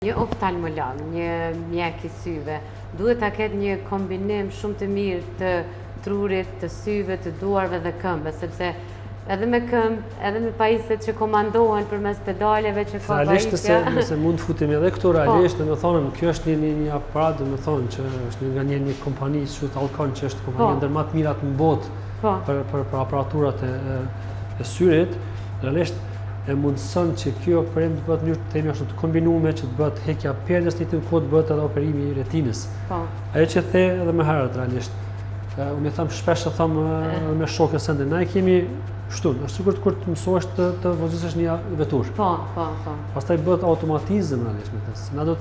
Një oftalmolog, një mjek i syve, duhet ta ketë një kombinim shumë të mirë të trurit, të syve, të duarve dhe këmbës, sepse edhe me këmbë, edhe me pajisjet që komandohen përmes pedaleve që ka pajisja. Nëse mund të futim edhe këtu realisht, domethënë kjo është një aparat, domethënë që është nga një kompani quhet Alcon, që është kompania ndër më të mirat në botë për aparaturat e syrit. Realisht e mundëson që kjo operim të bëhet në mënyrë të ashtu të kombinuar, që të bëhet heqja perdes në një kohë, të bëhet edhe operimi i retinës. Ajo që the edhe më herët realisht. Unë them shpesh edhe me shokën sende, na e kemi kështu, është sikur kur të mësohesh të vozësh një vetur. Pastaj bëhet automatizëm realisht me këtë. Na do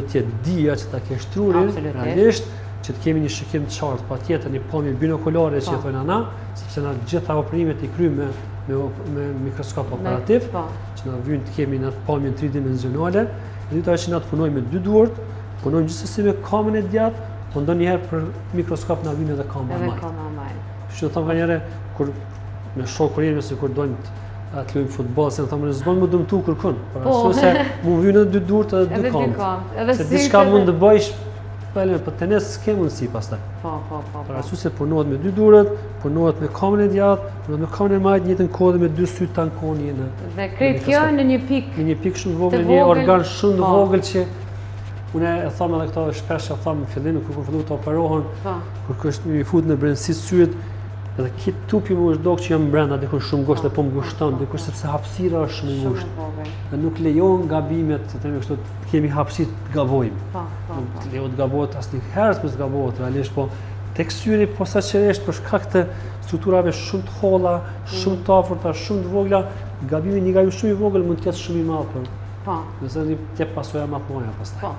të jetë dija që ta kesh trurin realisht, që të kemi një shikim të qartë, patjetër një pamje binokulare që thonë ana, sepse na gjitha operimet i kryjmë me mikroskop operativ, që na vjen të kemi në pamjen tridimensionale, dhe dyta është që na të punojmë me dy duart, punojmë gjithsesi me kamën e djathtë, po ndonjëherë për mikroskop na vjen edhe kama e majtë. Kështu them nganjëherë kur me shokun jemi sikur dojmë të luajmë futboll, se thonë s'bën më dëmtu kërkon, por ashtu se mund vjen edhe dy duart edhe dy kamë. Se diçka mund të bësh, po tenes s'ke mundësi pastaj. Por ashtu se punohet me dy duart, punohet me kamën e djathtë, punohet me kamën e majtë, njëjtën kohë me dy sy tankoni në. Dhe krejt kjo në një pikë. Në një pikë shumë vogël, një organ shumë të vogël që unë e them edhe këto shpesh e them në fillim kur filluat të operohen, kur është i fut në brendësi syrit, edhe kit tupi më është dok që jam brenda diku shumë ngushtë, po më ngushton diku sepse hapësira është shumë e ngushtë. Dhe nuk lejon gabimet, të themi kështu, të kemi hapësi të gabojmë. Nuk lejon të gabohet asnjëherë të gabohet realisht, po tek syri posaçërisht për shkak të strukturave shumë të holla, shumë të afërta, shumë të vogla, një gabim shumë i vogël mund të jetë shumë i madh. Nëse një pasojë më të mëdha pastaj.